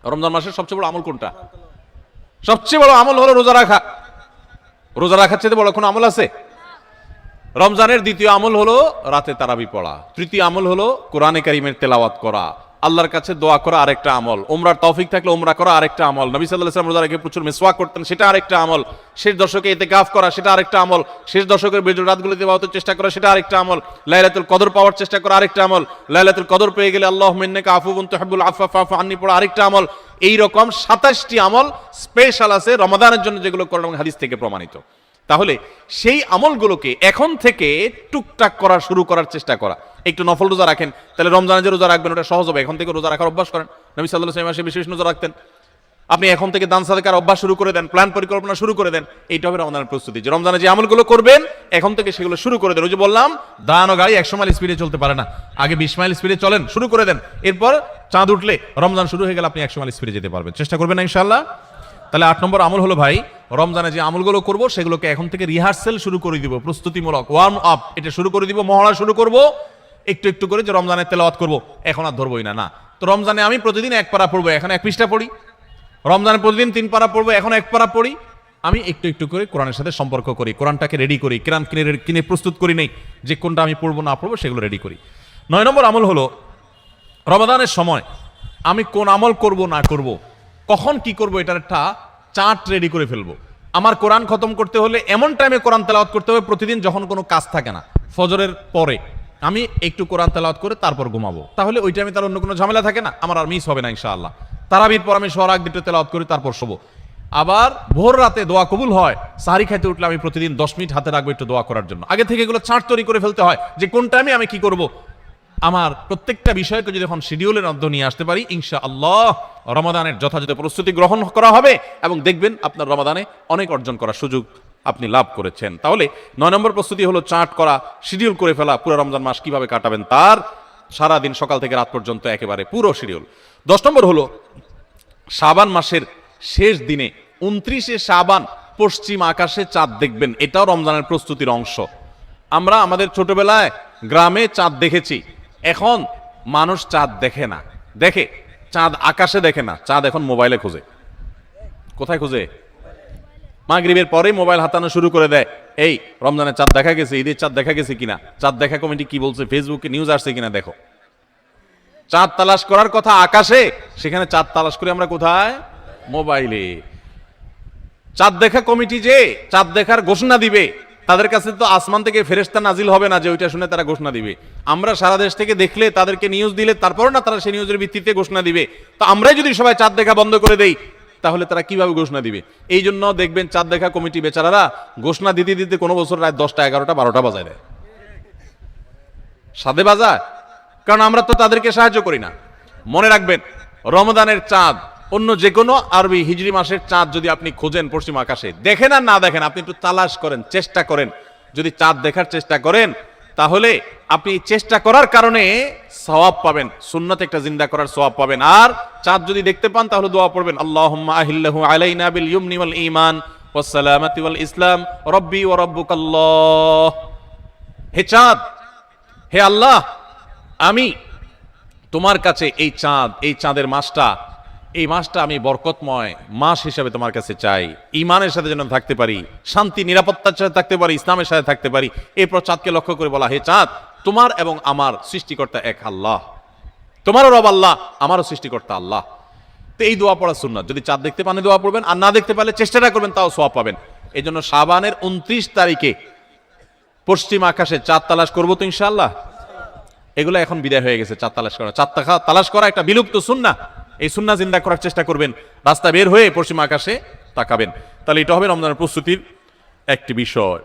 রমজান মাসের সবচেয়ে বড় আমল কোনটা? সবচেয়ে বড় আমল হলো রোজা রাখা। রোজা রাখার চেয়ে বড় কোনো আমল আছে? রমজানের দ্বিতীয় আমল হলো রাতে তারাবি পড়া, তৃতীয় আমল হলো কোরআনে কারীমের তেলাওয়াত করা, আল্লাহর কাছে দোয়া করা আরেকটা আমল, উমরার তৌফিক থাকলে উমরা করা আরেকটা আমল, নবী সাল্লাল্লাহু আলাইহি ওয়াসাল্লাম রোজার আগে প্রচুর মিসওয়াক করতেন, সেটা আরেকটা আমল, শেষ দশকে ইতিকাফ করা সেটা আরেকটা আমল, শেষ দশকের বিজয় রাতগুলোতে ইবাদতের চেষ্টা করা সেটা আরেকটা আমল, লাইলাতুল কদর পাওয়ার চেষ্টা করা আরেকটা আমল, লাইলাতুল কদর পেয়ে গেলে আল্লাহুম্মা ইন্নাকা আফুউন তুহিব্বুল আফওয়া ফা'ফু আন্নী পড়া আরেকটা আমল। এই রকম 27টি আমল স্পেশাল আছে রমাদানের জন্য, যেগুলো কোরআন এবং হাদিস থেকে প্রমাণিত। তাহলে সেই আমলগুলোকে এখন থেকে টুকটাক করা শুরু করার চেষ্টা করা। একটু নফল রোজা রাখেন, তাহলে রমজানে যে রোজা রাখবেন ওটা সহজ হবে। এখন থেকে রোজা রাখার অভ্যাস করেন, নবী সাল্লাল্লাহু আলাইহি ওয়াসাল্লাম বিশেষ রোজা রাখতেন। আপনি এখন থেকে দান সাদাকার অভ্যাস শুরু করে দেন, প্ল্যান পরিকল্পনা শুরু করে দেন। এইটা হবে রমজানের প্রস্তুতি, যে রমজানে যে আমলগুলো করবেন এখন থেকে সেগুলো শুরু করে দেন। ওই যে বললাম, দান ও গাড়ি 100 মাইল স্পিডে চলতে পারে না, আগে 20 মাইল স্পিডে চলেন, শুরু করে দেন। এরপর চাঁদ উঠলে রমজান শুরু হয়ে গেলে আপনি 100 মাইল স্পিডে যেতে পারবেন। চেষ্টা করবেন না ইনশাআল্লাহ। তাহলে 8 নম্বর আমল হলো ভাই, রমজানে যে আমলগুলো করব সেগুলোকে এখন থেকে রিহার্সেল শুরু করে দিব, প্রস্তুতিমূলক ওয়ার্ম আপ এটা শুরু করে দিব, মহড়া শুরু করব একটু একটু করে, যে রমজানের তেলাওয়াত করব এখন আর ধরবই না। না, তো রমজানে আমি প্রতিদিন 1 পারা পড়বো, এখন 1 পৃষ্ঠা পড়ি। রমজানে প্রতিদিন 3 পারা পড়বো, এখন 1 পারা পড়ি। আমি একটু একটু করে কোরআনের সাথে সম্পর্ক করি, কোরআনটাকে রেডি করি, কোরআন কিনে প্রস্তুত করি নেই যে কোনটা আমি পড়বো না পড়বো, সেগুলো রেডি করি। 9 নম্বর আমল হলো, রমাদানের সময় আমি কোন আমল করব না করব, কখন কি করব, এটার একটা চার্ট রেডি করে ফেলবো। আমার কোরআন খতম করতে হলে এমন টাইমে কোরআন তেলাওয়াত করতে হবে প্রতিদিন যখন কোনো কাজ থাকে না, ফজরের পরে আমি একটু কোরআন তেলাওয়াত করে তারপর ঘুমাবো, তাহলে ওই টাইমে তার অন্য কোনো ঝামেলা থাকে না, আমার আর মিস হবে না ইনশাআল্লাহ। তারাবির পর আমি শোয়ার আগে একটু তেলাওয়াত করি, তারপর শোবো। আবার ভোর রাতে দোয়া কবুল হয়, সাহারি খাইতে উঠলে আমি প্রতিদিন 10 মিনিট হাতে রাখবো একটু দোয়া করার জন্য। আগে থেকে এগুলো চার্ট তৈরি করে ফেলতে হয়, যে কোন টাইমে আমি কি করব। আমার প্রত্যেকটা বিষয়কে যদি এখন শিডিউলের মধ্যে নিয়ে আসতে পারি, ইনশাআল্লাহ রমাদানের যথাযথ প্রস্তুতি গ্রহণ করা হবে এবং দেখবেন আপনার রমাদানে অনেক অর্জন করার সুযোগ আপনি লাভ করেছেন। তাহলে 9 নম্বর প্রস্তুতি হলো চার্ট করা, শিডিউল করে ফেলা, পুরো রমজান মাস কিভাবে কাটাবেন তার সারাদিন সকাল থেকে রাত পর্যন্ত একেবারে পুরো শিডিউল। 10 নম্বর হলো, শাবান মাসের শেষ দিনে 29শে শাবান পশ্চিম আকাশে চাঁদ দেখবেন, এটাও রমজানের প্রস্তুতির অংশ। আমরা আমাদের ছোটবেলায় গ্রামে চাঁদ দেখেছি, এখন মানুষ চাঁদ দেখে না, দেখে চাঁদ আকাশে দেখে না, চাঁদ এখন মোবাইলে খোঁজে। কোথায় খোঁজে? মাগরিবের পরেই মোবাইল হাতানো শুরু করে দেয়, এই রমজানের চাঁদ দেখা গেছে, ঈদের চাঁদ দেখা গেছে কিনা, চাঁদ দেখা কমিটি কি বলছে, ফেসবুকে নিউজ আসছে কিনা দেখো। চাঁদ তালাশ করার কথা আকাশে, সেখানে চাঁদ তালাশ করি আমরা কোথায়? মোবাইলে। চাঁদ দেখা কমিটি যে চাঁদ দেখার ঘোষণা দিবে, তাদের কাছে তো আসমান থেকে ফেরেশতা নাজিল হবে না যে ওইটা শুনে তারা ঘোষণা দিবে। আমরা সারা দেশ থেকে দেখলে, তাদেরকে নিউজ দিলে তারপর না তারা সেই নিউজের ভিত্তিতে ঘোষণা দিবে। তো আমরাই যদি সবাই চাঁদ দেখা বন্ধ করে দেই, তাহলে তারা কিভাবে ঘোষণা দিবে? এই জন্য দেখবেন চাঁদ দেখা কমিটি বেচারারা ঘোষণা দিতে দিতে কোনো বছর রাত 10টা 11টা 12টা বাজায় দেয়, সাদে বাজায়, কারণ আমরা তো তাদেরকে সাহায্য করি না। মনে রাখবেন, রমজানের চাঁদ অন্য যে কোনো আরবি হিজরি মাসের চাঁদ যদি আপনি খোঁজেন পশ্চিম আকাশে, দেখেন আর না দেখেন, আপনি একটু তালাশ করেন, চেষ্টা করেন। যদি চাঁদ দেখার চেষ্টা করেন, তাহলে আপনি চেষ্টা করার কারণে সওয়াব পাবেন, সুন্নাত একটা জিন্দা করার সওয়াব পাবেন। আর চাঁদ যদি দেখতে পান তাহলে দোয়া পড়বেন, আল্লাহুম্মা আহিল্লাহু আলাইনা বিল ইয়ুমনি ওয়াল ঈমান ওয়াস সালামাতি ওয়াল ইসলাম রব্বি ওয়া রাব্বুকাল্লাহ। হে চাঁদ, হে আল্লাহ, আমি তোমার কাছে এই চাঁদ, এই চাঁদের মাসটা, এই মাসটা আমি বরকতময় মাস হিসাবে তোমার কাছে চাই। ঈমানের সাথে যেন থাকতে পারি, শান্তি নিরাপত্তার সাথে থাকতে পারি, ইসলামের সাথে থাকতে পারি। এরপর চাঁদকে লক্ষ্য করে বলা, হে চাঁদ, তোমার এবং আমার সৃষ্টিকর্তা এক আল্লাহ, তোমারও রব আল্লাহ, আমারও সৃষ্টিকর্তা আল্লাহ। তো এই দোয়া পড়া সুন্নাত। যদি চাঁদ দেখতে পান দোয়া পড়বেন, আর না দেখতে পারলে চেষ্টাটা করবেন, তাও সওয়াব পাবেন। এই জন্য শাবানের 29 তারিখে পশ্চিম আকাশে চাঁদ তালাশ করবো তো ইনশাআল্লাহ। এগুলো এখন বিদায় হয়ে গেছে, চাঁদ তালাশ করা। চাঁদ তালাশ করা একটা বিলুপ্ত সুন্নাহ, এই সুন্নাহ জিন্দা করার চেষ্টা করবেন। রাস্তা বের হয়ে পশ্চিম আকাশে তাকাবেন, তাহলে এটা হবে রমজানের প্রস্তুতির একটি বিষয়।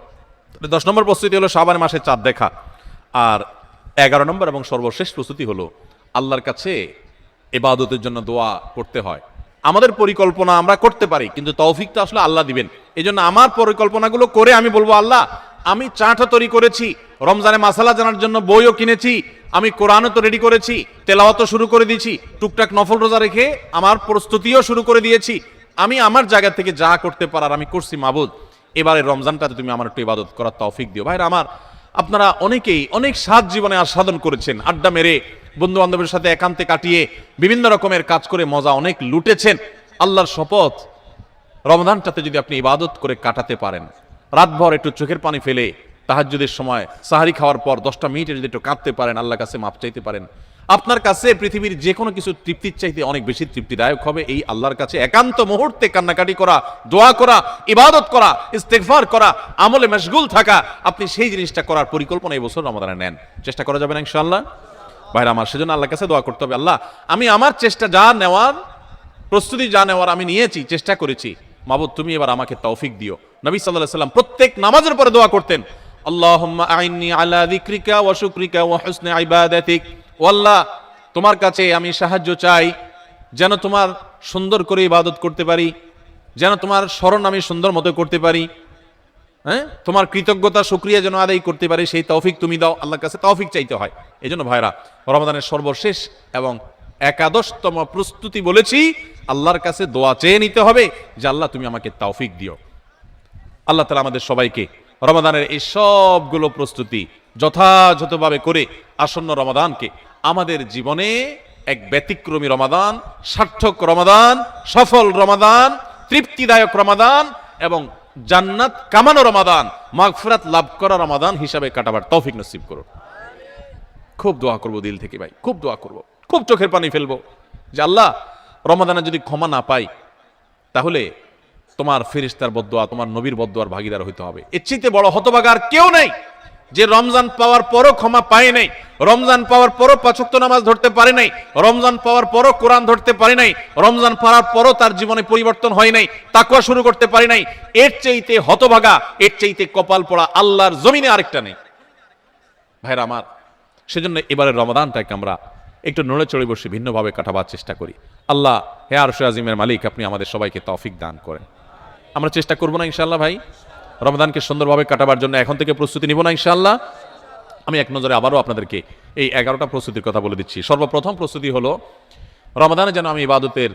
10 নম্বর প্রস্তুতি হলো শাবান মাসে চাঁদ দেখা। আর 11 নম্বর এবং সর্বশেষ প্রস্তুতি হলো আল্লাহর কাছে ইবাদতের জন্য দোয়া করতে হয়। আমাদের পরিকল্পনা আমরা করতে পারি, কিন্তু তৌফিকটা আসলে আল্লাহ দিবেন। এই জন্য আমার পরিকল্পনাগুলো করে আমি বলবো, আল্লাহ আমি চার্টও তৈরি করেছি, রমজানে মাসালা জানার জন্য বইও কিনেছি, আমি কোরআনও তো রেডি করেছি, তেলাওয়াতও শুরু করে দিয়েছি, টুকটাক নফল রোজা রেখে আমার প্রস্তুতিও শুরু করে দিয়েছি। আমি আমার জায়গা থেকে যা করতে পারার আমি করছি। মাবুদ, এবারে রমজানটাতে তুমি আমার একটু ইবাদত করার তৌফিক দিও। ভাইরা আমার, আপনারা অনেকেই অনেক স্বাদ জীবনে আস্বাদন করেছেন, আড্ডা মেরে বন্ধু বান্ধবের সাথে একান্তে কাটিয়ে বিভিন্ন রকমের কাজ করে মজা অনেক লুটেছেন। আল্লাহর শপথ, রমজানটাতে যদি আপনি ইবাদত করে কাটাতে পারেন, রাতভর একটু চোখের পানি ফেলে তাহাজ্জুদের সময় সাহারি খাওয়ার পর 10টা মিনিটে যদি একটু কাঁদতে পারেন, আল্লাহর কাছে মাপ চাইতে পারেন, আপনার কাছে পৃথিবীর যে কোনো কিছু তৃপ্তির চাইতে অনেক বেশি তৃপ্তিদায়ক হবে এই আল্লাহর কাছে একান্ত মুহূর্তে কান্নাকাটি করা, দোয়া করা, ইবাদত করা, ইস্তেগফার করা, আমলে মশগুল থাকা। আপনি সেই জিনিসটা করার পরিকল্পনা এই বছর রমাদানে নেন। চেষ্টা করা যাবে না ইনশাআল্লাহ? ভাইরা আমার, সেজন্য আল্লাহর কাছে দোয়া করতে হবে, আল্লাহ আমি আমার চেষ্টা যা নেওয়ার, প্রস্তুতি যা নেওয়ার আমি নিয়েছি, চেষ্টা করেছি, মাবুদ তুমি এবার আমাকে তৌফিক দিও। নবী সাল্লাল্লাহু আলাইহি ওয়াসাল্লাম প্রত্যেক নামাজের পরে দোয়া করতেন, আল্লাহুম্মা আইন্নি আলা যিকরিকা ওয়া শুকরিকা ওয়া হুসনি ইবাদাতিক। ও আল্লাহ, তোমার কাছে আমি সাহায্য চাই যেন তোমার সুন্দর করে ইবাদত করতে পারি, যেন তোমার স্মরণ আমি সুন্দর মতো করতে পারি, হ্যাঁ, তোমার কৃতজ্ঞতা শুকরিয়া যেন আদায় করতে পারি, সেই তৌফিক তুমি দাও। আল্লাহর কাছে তৌফিক চাইতে হয়। এই জন্য ভাইরা, রমাদানের সর্বশেষ এবং একাদশতম প্রস্তুতি বলেছি, আল্লাহর কাছে দোয়া চেয়ে নিতে হবে যে আল্লাহ তুমি আমাকে তৌফিক দিও। আল্লাহ তাআলা আমাদের সবাইকে রমাদানের এই সবগুলো প্রস্তুতি যথাযথভাবে করে আসন্ন রমাদানকে আমাদের জীবনে এক ব্যতিক্রমী রমাদান, সার্থক রমাদান, সফল রমাদান, তৃপ্তিদায়ক রমাদান এবং জান্নাত কামানো রমাদান, মাগফিরাত লাভ করা রমাদান হিসাবে কাটাবার তৌফিক নসিব করুন। খুব দোয়া করব দিল থেকে ভাই, খুব দোয়া করব, খুব চোখের পানি ফেলবো যে আল্লাহ রমাদানে যদি ক্ষমা না পাই তাহলে তোমার ফেরেশতার বদদোয়া, তোমার নবীর বদদোয়ার ভাগীদার হইতে হবে। এর চাইতে বড় হতভাগা আর কেউ নেই যে রমজান পাওয়ার পরও ক্ষমা পায় নাই, রমজান পাওয়ার পরও পাঁচ ওয়াক্ত নামাজ ধরতে পারে নাই, রমজান পাওয়ার পরও কোরআন ধরতে পারে নাই, রমজান পাওয়ার পরও তার জীবনে পরিবর্তন হয় নাই, তাকওয়া শুরু করতে পারে নাই। এর চাইতে হতভাগা, এর চাইতে কপাল পোড়া আল্লাহর জমিনে আরেকটা নেই ভাইরা আমার। সেজন্য এবারের রমাদানটাকে আমরা একটু নড়ে চড়ে বসে ভিন্নভাবে কাটাবার চেষ্টা করি। আল্লাহ হে আরশে আজিমের মালিক, আপনি আমাদের সবাইকে তৌফিক দান করেন। আমরা চেষ্টা করবো না ইনশাআল্লাহ ভাই রমাদানকে সুন্দরভাবে কাটাবার জন্য এখন থেকে প্রস্তুতি নিব না ইনশাআল্লাহ? আমি এক নজরে আবারও আপনাদেরকে এই 11টা প্রস্তুতির কথা বলে দিচ্ছি। সর্বপ্রথম প্রস্তুতি হলো রমাদানে যেন আমি ইবাদতের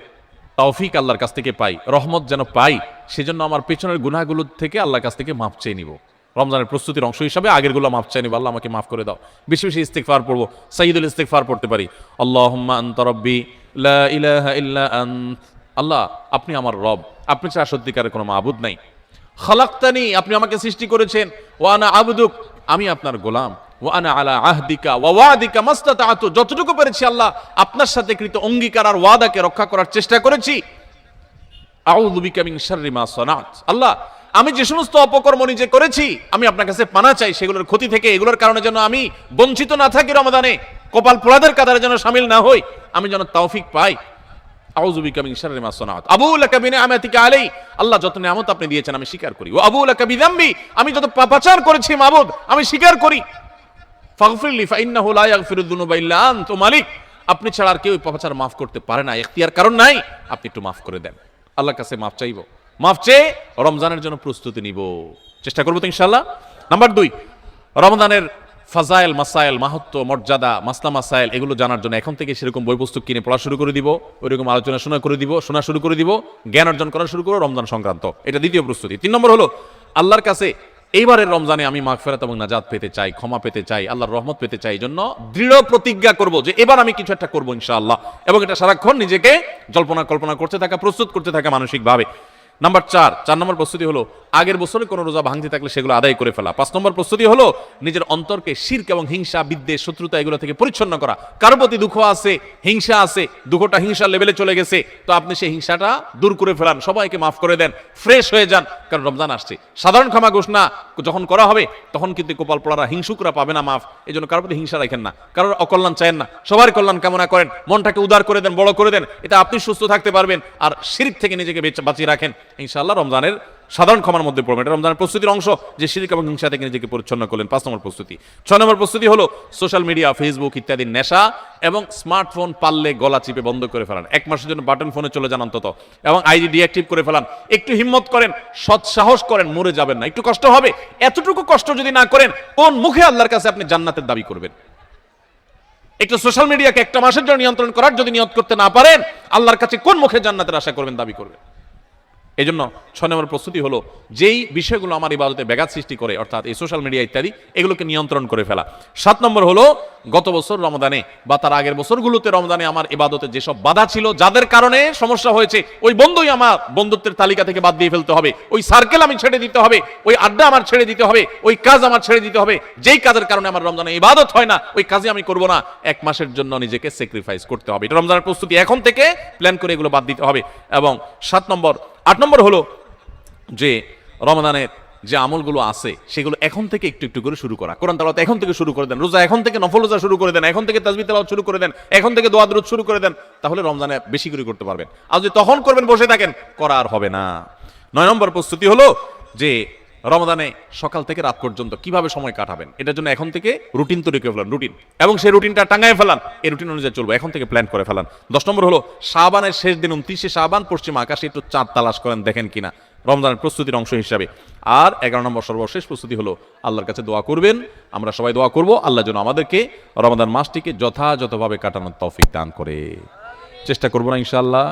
তৌফিক আল্লাহর কাছ থেকে পাই, রহমত যেন পাই, সেজন্য আমার পেছনের গুনাহগুলো থেকে আল্লাহর কাছ থেকে মাফ চেয়ে নিব। রমজানের প্রস্তুতির অংশ হিসাবে আগেরগুলো মাফ চাই নিব, আল্লাহ আমাকে মাফ করে দাও। বেশি বেশি ইস্তিগফার পড়বো, সাইয়্যিদুল ইস্তিগফার পড়তে পারি, আল্লাহুম্মা আনতা রাব্বি লা ইলাহা ইল্লা আনত। আল্লাহ আপনি আমার রব, আপনি ছাড়া সত্যিকারের কোনো মাবুদ নাই। খালাকতানি, আপনি আমাকে সৃষ্টি করেছেন, ওয়া আনা আবদুক, আমি আপনার গোলাম, ওয়া আনা আলা আহদিকা ওয়া ওয়াদিকা মাস্তাতাতু, যতটুকু পেরেছি আল্লাহ আপনার সাথে কৃত অঙ্গীকার আর ওয়াদাকে রক্ষা করার চেষ্টা করেছি। আউযু বিকা মিন শাররি মা সানাত, আল্লাহ আমি যে সমস্ত অপকর্ম নিজে করেছি আমি আপনার কাছে পানা চাই সেগুলোর ক্ষতি থেকে, এগুলোর কারণে যেন আমি বঞ্চিত না থাকি, রমাদানে কপাল পোড়াদের কাতারে যেন শামিল না হই, আমি যেন তৌফিক পাই। আউযু বিকা মিন শাররি মা সানাত, আবু লাকা বিনিআমাতিকা আলাই, আল্লাহ যত নিয়ামত আপনি দিয়েছেন আমি স্বীকার করি। ওয়া আবু লাকা বিযামবি, আমি যত পাপাচার করেছি মাবুদ আমি স্বীকার করি। ফাগফিরলি ফাইন্নাহু লা ইয়াগফিরুয যুনুবা ইল্লা আনতা, মালিক আপনি ছাড়া আর কেউ পাপাচার মাফ করতে পারে না, ইখতিয়ার কারণ নাই, আপনি একটু মাফ করে দেন। আল্লাহর কাছে মাফ চাইবো, মাফ চেয়ে রমজানের জন্য প্রস্তুতি নিব, চেষ্টা করবো তো ইনশাআল্লাহ। নাম্বার 2, রমজানের ফাজাইল, মাসাইল, মাহাত্ম্য, মর্যাদা, মাসলা মাসাইল এগুলো জানার জন্য এখন থেকে সেরকম বই পুস্তক কিনে পড়া শুরু করে দিব, ওইরকম আলোচনা শোনা শুরু করে দিব, জ্ঞান অর্জন করা শুরু করবো রমজান সংক্রান্ত। এটা দ্বিতীয় প্রস্তুতি। 3 নম্বর হলো আল্লাহর কাছে এইবারের রমজানে আমি মাগফিরাত এবং নাজাত পেতে চাই, ক্ষমা পেতে চাই, আল্লাহর রহমত পেতে চাই। এই জন্য দৃঢ় প্রতিজ্ঞা করব যে এবার আমি কিছু একটা করবো ইনশাআল্লাহ, এবং এটা সারাক্ষণ নিজেকে কল্পনা করতে থাকা, প্রস্তুত করতে থাকা মানসিকভাবে। নাম্বার 4 নম্বর প্রস্তুতি হলো আগের বছরে কোনো রোজা ভাঙতে থাকলে সেগুলো আদায় করে ফেলা। 5 নম্বর প্রস্তুতি হলো নিজের অন্তরকে শিরক এবং হিংসা, বিদ্বেষ, শত্রুতা এগুলো থেকে পরিচ্ছন্ন করা। কারো প্রতি দুঃখ আছে, হিংসা আছে, দুঃখটা হিংসার লেভেলে চলে গেছে, তো আপনি সেই হিংসাটা দূর করে ফেলান, সবাইকে মাফ করে দেন, ফ্রেশ হয়ে যান, কারণ রমজান আসছে। সাধারণ ক্ষমা ঘোষণা যখন করা হবে তখন কিন্তু কপাল পোড়ারা, হিংসুকরা পাবে না মাফ। এই জন্য কারোর প্রতি হিংসা রাখেন না, কারোর অকল্যাণ চায়েন না, সবার কল্যাণ কামনা করেন, মনটাকে উদার করে দেন, বড় করে দেন, এটা আপনি সুস্থ থাকতে পারবেন। আর শিরক থেকে নিজেকে বাঁচিয়ে রাখেন, ইনশাআল্লাহ রমজানের সাধারণ ক্ষমার মধ্যে পড়বেন। এটা রমজানের প্রস্তুতির অংশ যে শিরক এবং হিংসা থেকে নিজেকে পরিচ্ছন্ন করলেন। 5 নম্বর প্রস্তুতি। 6 নম্বর প্রস্তুতি হলো সোশ্যাল মিডিয়া, ফেসবুক ইত্যাদি নেশা এবং স্মার্টফোন পারলে গলা চিপে বন্ধ করে ফেলান। 1 মাসের জন্য বাটন ফোনে চলে যান অন্তত, এবং আইডি ডিঅ্যাক্টিভ করে ফেলান। একটু হিম্মত করেন, সৎ সাহস করেন, মরে যাবেন না। একটু কষ্ট হবে, এতটুকু কষ্ট যদি না করেন কোন মুখে আল্লাহর কাছে আপনি জান্নাতের দাবি করবেন? একটু সোশ্যাল মিডিয়াকে 1 মাসের জন্য নিয়ন্ত্রণ করার যদি নিয়ত করতে না পারেন, আল্লাহর কাছে কোন মুখে জান্নাতের আশা করবেন, দাবি করবেন? এই জন্য 6 নম্বর প্রস্তুতি হলো যেই বিষয়গুলো আমার ইবাদতে ব্যাঘাত সৃষ্টি করে, অর্থাৎ এই সোশ্যাল মিডিয়া ইত্যাদি, এগুলোকে নিয়ন্ত্রণ করে ফেলা। 7 নম্বর হলো গত বছর রমজানে বা তার আগের বছরগুলোতে রমজানে আমার ইবাদতে যেসব বাধা ছিল, যাদের কারণে সমস্যা হয়েছে, ওই বন্ধুই আমার বন্ধুত্বের তালিকা থেকে বাদ দিয়ে ফেলতে হবে, ওই সার্কেল আমি ছেড়ে দিতে হবে, ওই আড্ডা আমার ছেড়ে দিতে হবে, ওই কাজ আমার ছেড়ে দিতে হবে, যেই কাজের কারণে আমার রমজানে ইবাদত হয় না, ওই কাজে আমি করব না। 1 মাসের জন্য নিজেকে স্যাক্রিফাইস করতে হবে। এটা রমজানের প্রস্তুতি, এখন থেকে প্ল্যান করে এগুলো বাদ দিতে হবে। এবং 8 নম্বর হলো যে রমজানের যে আমলগুলো আছে সেগুলো এখন থেকে একটু একটু করে শুরু করা। কোরআন তেলাওয়াত এখন থেকে শুরু করে দেন, রোজা এখন থেকে, নফল রোজা শুরু করে দেন, এখন থেকে তাসবিহ তেলাওয়াত শুরু করে দেন, এখন থেকে দোয়া দুরূদ শুরু করে দেন, তাহলে রমজানে বেশি করে করতে পারবেন। আর যদি তখন করবেন বসে থাকেন, করা আর হবে না। 9 নম্বর প্রস্তুতি হলো যে রমজানে সকাল থেকে রাত পর্যন্ত কিভাবে সময় কাটাবেন, এটার জন্য এখন থেকে রুটিন তৈরি করে ফেলান, রুটিন, এবং সেই রুটিনটা টাঙ্গায় ফেলান, এই রুটিন অনুযায়ী চলবো, এখন থেকে প্ল্যান করে ফেলান। 10 নম্বর হলো শাবানের শেষ দিন 29শে শাবান পশ্চিম আকাশে একটু চাঁদ তালাশ করেন, দেখেন কিনা, রমজানের প্রস্তুতির অংশ হিসাবে। আর 11 নম্বর সর্বশেষ প্রস্তুতি হলো আল্লাহর কাছে দোয়া করবেন, আমরা সবাই দোয়া করব আল্লাহ যেন আমাদেরকে রমজান মাসটিকে যথাযথভাবে কাটানোর তৌফিক দান করে। চেষ্টা করবো না ইনশাআল্লাহ?